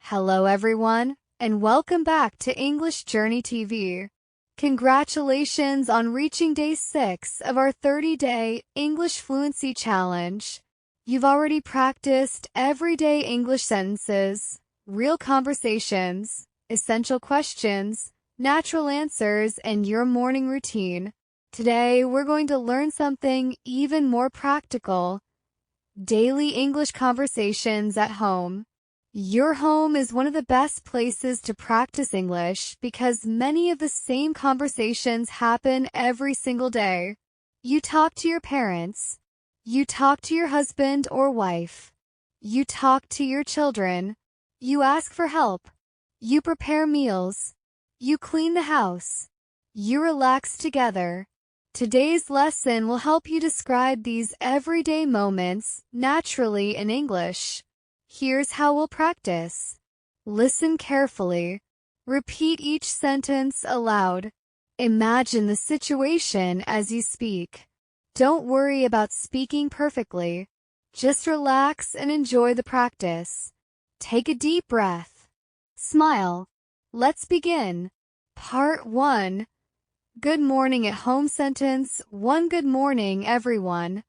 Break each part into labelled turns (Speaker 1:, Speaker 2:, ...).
Speaker 1: Hello everyone, and welcome back to English Journey TV. Congratulations on reaching day 6 of our 30-day English Fluency Challenge. You've already practiced everyday English sentences, real conversations, essential questions, natural answers, and your morning routine. Today, we're going to learn something even more practical: daily English conversations at home. Your home is one of the best places to practice English because many of the same conversations happen every single day. You talk to your parents. You talk to your husband or wife. You talk to your children. You ask for help. You prepare meals. You clean the house. You relax together. Today's lesson will help you describe these everyday moments naturally in English. Here's how we'll practice. Listen carefully. Repeat each sentence aloud. Imagine the situation as you speak. Don't worry about speaking perfectly. Just relax and enjoy the practice. Take a deep breath. Smile. Let's begin. Part 1. Good morning at home. Sentence 1. Good morning, everyone.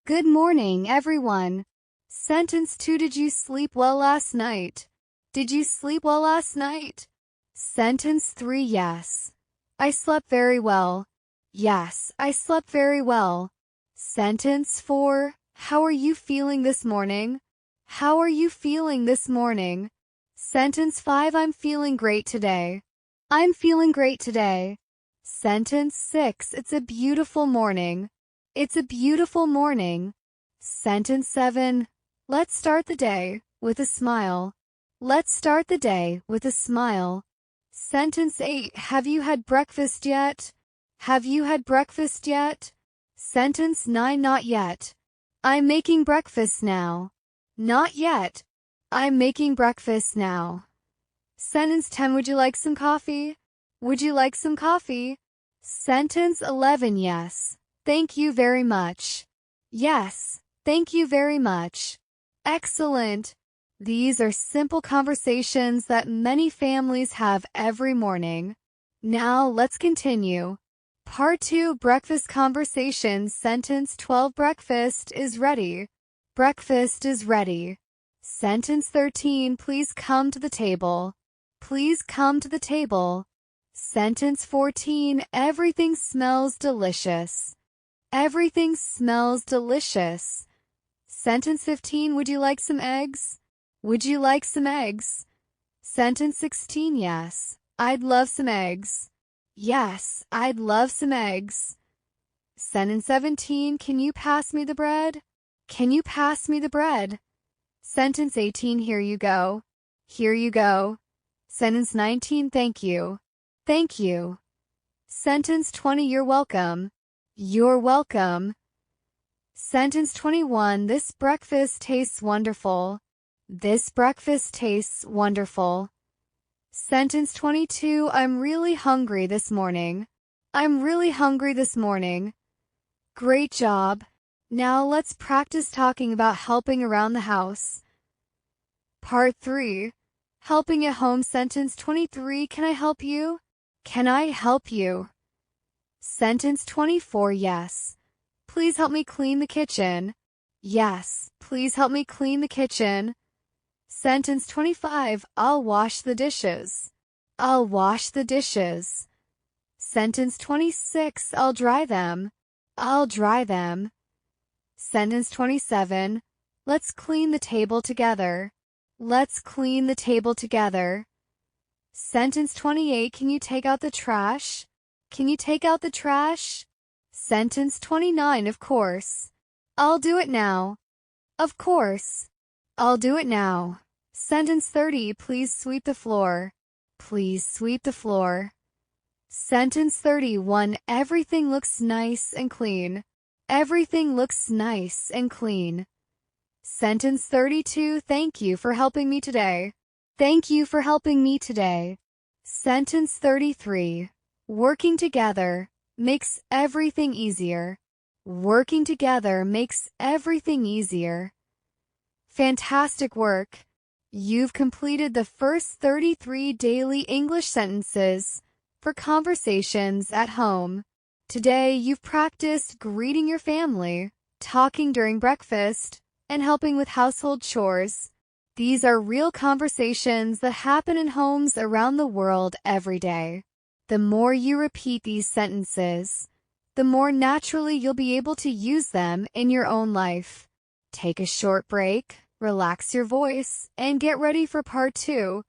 Speaker 1: Good morning, everyone. Sentence 2. Did you sleep well last night? Did you sleep well last night? Sentence 3. Yes. I slept very well. Yes, I slept very well. Sentence 4. How are you feeling this morning? How are you feeling this morning? Sentence 5. I'm feeling great today. I'm feeling great today. Sentence 6. It's a beautiful morning. It's a beautiful morning. Sentence 7. Let's start the day with a smile. Let's start the day with a smile. Sentence 8. Have you had breakfast yet? Have you had breakfast yet? Sentence 9. Not yet. I'm making breakfast now. Not yet. I'm making breakfast now. Sentence 10. Would you like some coffee? Would you like some coffee? Sentence 11. Yes. Thank you very much. Yes. Thank you very much. Excellent. These are simple conversations that many families have every morning. Now let's continue. Part 2. Breakfast conversations. Sentence 12. Breakfast is ready. Breakfast is ready. Sentence 13. Please come to the table. Please come to the table. Sentence 14. Everything smells delicious. Everything smells delicious. Sentence 15. Would you like some eggs? Would you like some eggs? Sentence 16. Yes, I'd love some eggs. Yes, I'd love some eggs. Sentence 17. Can you pass me the bread? Can you pass me the bread? Sentence 18. Here you go. Here you go. Sentence 19. Thank you. Thank you. Sentence 20. You're welcome. You're welcome. Sentence 21. This breakfast tastes wonderful. This breakfast tastes wonderful. Sentence 22. I'm really hungry this morning. I'm really hungry this morning. Great job. Now let's practice talking about helping around the house. Part 3. Helping at home. Sentence 23. Can I help you? Can I help you? Sentence 24. Yes. Please help me clean the kitchen. Yes, please help me clean the kitchen. Sentence 25. I'll wash the dishes. I'll wash the dishes. Sentence 26. I'll dry them. I'll dry them. Sentence 27. Let's clean the table together. Let's clean the table together. Sentence 28. Can you take out the trash? Can you take out the trash? Sentence 29. Of course. I'll do it now. Of course. I'll do it now. Sentence 30. Please sweep the floor. Please sweep the floor. Sentence 31. Everything looks nice and clean. Everything looks nice and clean. Sentence 32. Thank you for helping me today. Thank you for helping me today. Sentence 33. Working together makes everything easier. Working together makes everything easier. Fantastic work. You've completed the first 33 daily English sentences for conversations at home. Today, you've practiced greeting your family, talking during breakfast, and helping with household chores. These are real conversations that happen in homes around the world every day. The more you repeat these sentences, the more naturally you'll be able to use them in your own life. Take a short break, relax your voice, and get ready for part 2,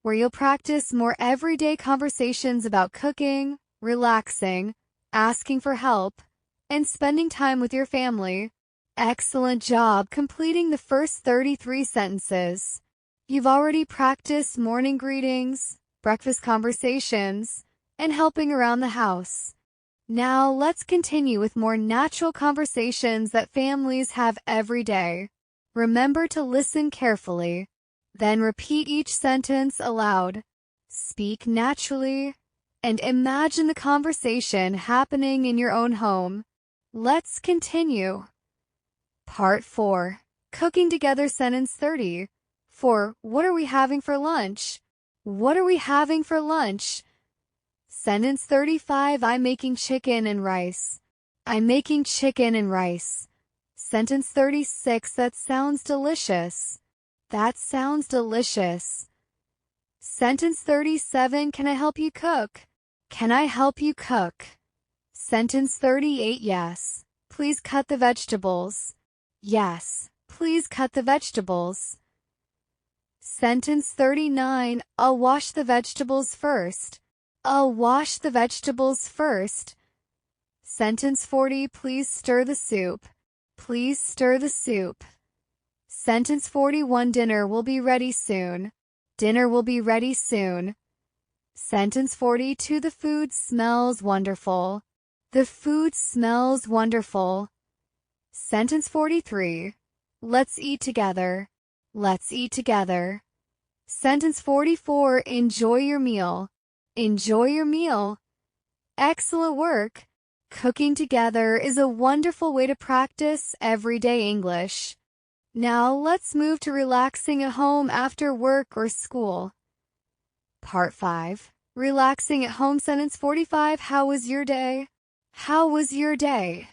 Speaker 1: where you'll practice more everyday conversations about cooking, relaxing, asking for help, and spending time with your family. Excellent job completing the first 33 sentences. You've already practiced morning greetings, breakfast conversations, and helping around the house. Now let's continue with more natural conversations that families have every day. Remember to listen carefully, then repeat each sentence aloud. Speak naturally, and imagine the conversation happening in your own home. Let's continue. Part 4. Cooking together sentence 30. 4. What are we having for lunch? What are we having for lunch? Sentence 35. I'm making chicken and rice. I'm making chicken and rice. Sentence 36. That sounds delicious. That sounds delicious. Sentence 37. Can I help you cook? Can I help you cook? Sentence 38. Yes. Please cut the vegetables. Yes. Please cut the vegetables. Sentence 39. I'll wash the vegetables first. I'll wash the vegetables first. Sentence 40. Please stir the soup. Please stir the soup. Sentence 41. Dinner will be ready soon. Dinner will be ready soon. Sentence 42. The food smells wonderful. The food smells wonderful. Sentence 43. Let's eat together. Let's eat together. Sentence 44. Enjoy your meal. Enjoy your meal. Excellent work. Cooking together is a wonderful way to practice everyday English. Now let's move to relaxing at home after work or school. Part 5. Relaxing at home sentence 45. How was your day? How was your day?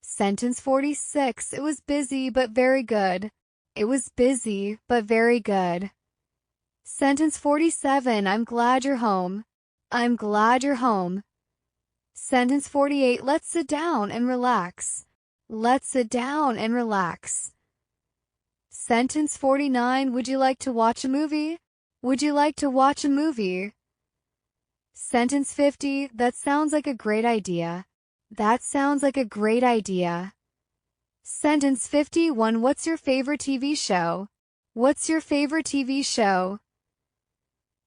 Speaker 1: Sentence 46. It was busy but very good. It was busy but very good. Sentence 47. I'm glad you're home. I'm glad you're home. Sentence 48. Let's sit down and relax. Let's sit down and relax. Sentence 49. Would you like to watch a movie? Would you like to watch a movie? Sentence 50. That sounds like a great idea. That sounds like a great idea. Sentence 51. What's your favorite TV show? What's your favorite TV show?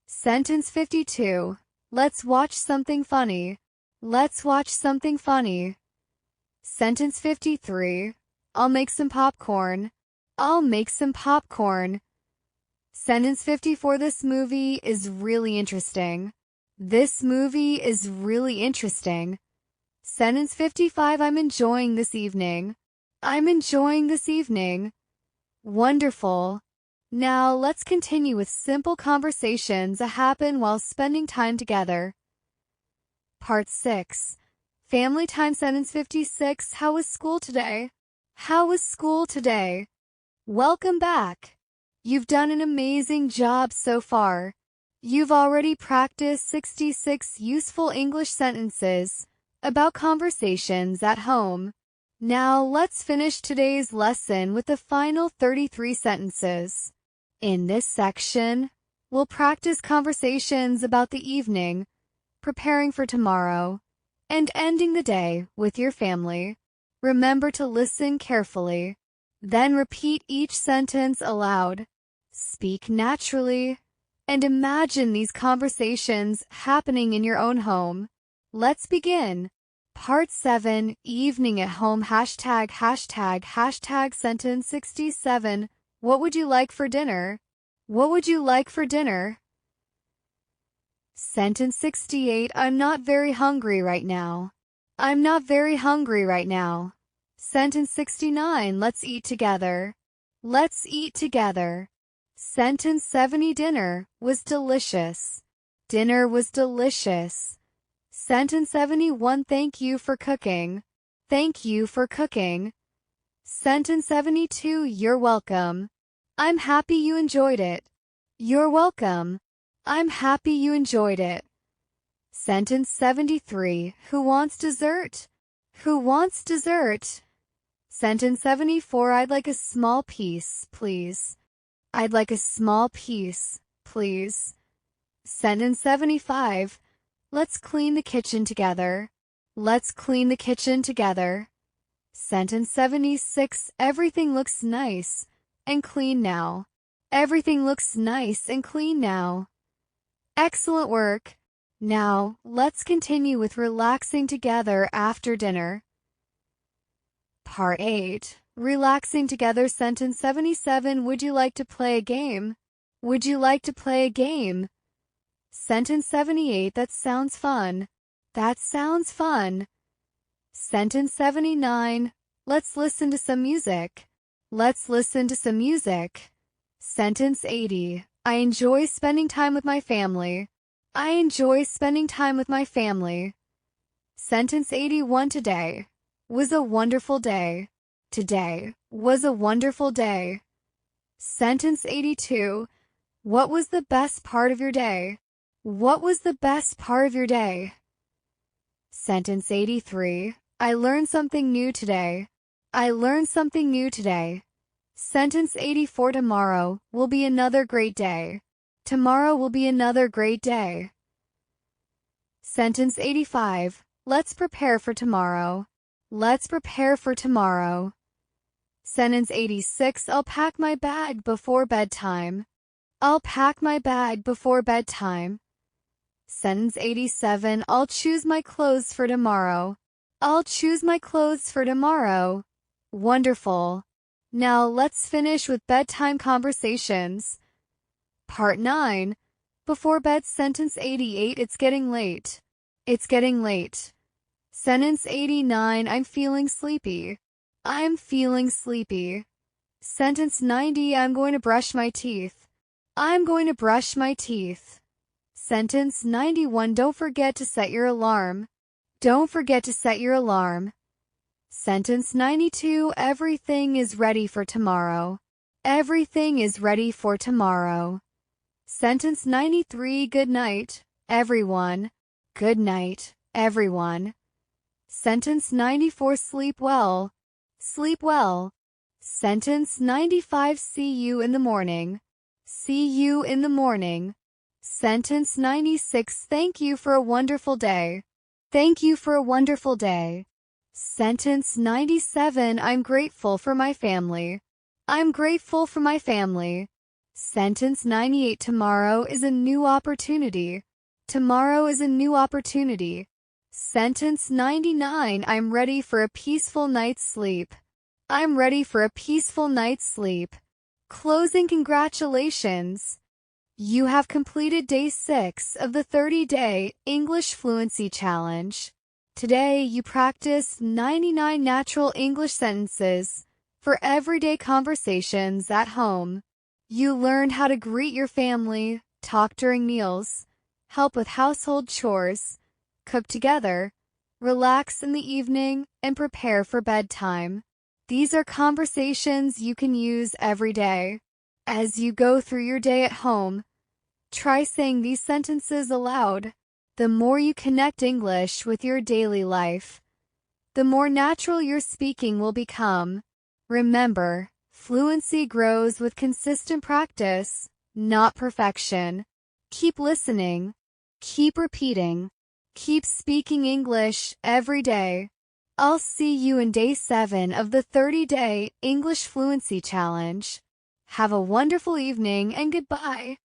Speaker 1: Sentence 52. Let's watch something funny. Let's watch something funny. Sentence 53. I'll make some popcorn. I'll make some popcorn. Sentence 54. This movie is really interesting. This movie is really interesting. Sentence 55. I'm enjoying this evening. I'm enjoying this evening. Wonderful. Now let's continue with simple conversations that happen while spending time together. Part 6. Family time sentence 56. How was school today? How was school today? Welcome back. You've done an amazing job so far. You've already practiced 66 useful English sentences about conversations at home. Now let's finish today's lesson with the final 33 sentences. In this section, we'll practice conversations about the evening, preparing for tomorrow, and ending the day with your family. Remember to listen carefully, then repeat each sentence aloud. Speak naturally, and imagine these conversations happening in your own home. Let's begin. Part 7. Evening at home. Hashtag sentence 67. What would you like for dinner? What would you like for dinner? Sentence 68. I'm not very hungry right now. I'm not very hungry right now. Sentence 69. Let's eat together. Let's eat together. Sentence 70. Dinner was delicious. Dinner was delicious. Sentence 71. Thank you for cooking. Thank you for cooking. Sentence 72. You're welcome. I'm happy you enjoyed it. You're welcome. I'm happy you enjoyed it. Sentence 73. Who wants dessert? Who wants dessert? Sentence 74. I'd like a small piece, please. I'd like a small piece, please. Sentence 75. Let's clean the kitchen together. Let's clean the kitchen together. Sentence 76. Everything looks nice and clean now. Everything looks nice and clean now. Excellent work. Now, let's continue with relaxing together after dinner. Part 8. Relaxing together. Sentence 77. Would you like to play a game? Would you like to play a game? Sentence 78. That sounds fun. That sounds fun. Sentence 79. Let's listen to some music. Let's listen to some music. Sentence 80. I enjoy spending time with my family. I enjoy spending time with my family. Sentence 81. Today was a wonderful day. Today was a wonderful day. Sentence 82. What was the best part of your day? What was the best part of your day? Sentence 83. I learned something new today. I learned something new today. Sentence 84. Tomorrow will be another great day. Tomorrow will be another great day. Sentence 85. Let's prepare for tomorrow. Let's prepare for tomorrow. Sentence 86. I'll pack my bag before bedtime. I'll pack my bag before bedtime. Sentence 87. I'll choose my clothes for tomorrow. I'll choose my clothes for tomorrow. Wonderful. Now let's finish with bedtime conversations. Part 9. Before bed. Sentence 88. It's getting late. It's getting late. Sentence 89. I'm feeling sleepy. I'm feeling sleepy. Sentence 90. I'm going to brush my teeth. I'm going to brush my teeth. Sentence 91. Don't forget to set your alarm. Don't forget to set your alarm. Sentence 92. Everything is ready for tomorrow. Everything is ready for tomorrow. Sentence 93. Good night, everyone. Good night, everyone. Sentence 94. Sleep well. Sleep well. Sentence 95. See you in the morning. See you in the morning. Sentence 96. Thank you for a wonderful day. Thank you for a wonderful day. Sentence 97. I'm grateful for my family. I'm grateful for my family. Sentence 98. Tomorrow is a new opportunity. Tomorrow is a new opportunity. Sentence 99. I'm ready for a peaceful night's sleep. I'm ready for a peaceful night's sleep. Closing. Congratulations. You have completed day 6 of the 30-day English Fluency Challenge. Today, you practiced 99 natural English sentences for everyday conversations at home. You learned how to greet your family, talk during meals, help with household chores, cook together, relax in the evening, and prepare for bedtime. These are conversations you can use every day. As you go through your day at home, try saying these sentences aloud. The more you connect English with your daily life, the more natural your speaking will become. Remember, fluency grows with consistent practice, not perfection. Keep listening, keep repeating, keep speaking English every day. I'll see you in day 7 of the 30-day English Fluency Challenge. Have a wonderful evening and goodbye.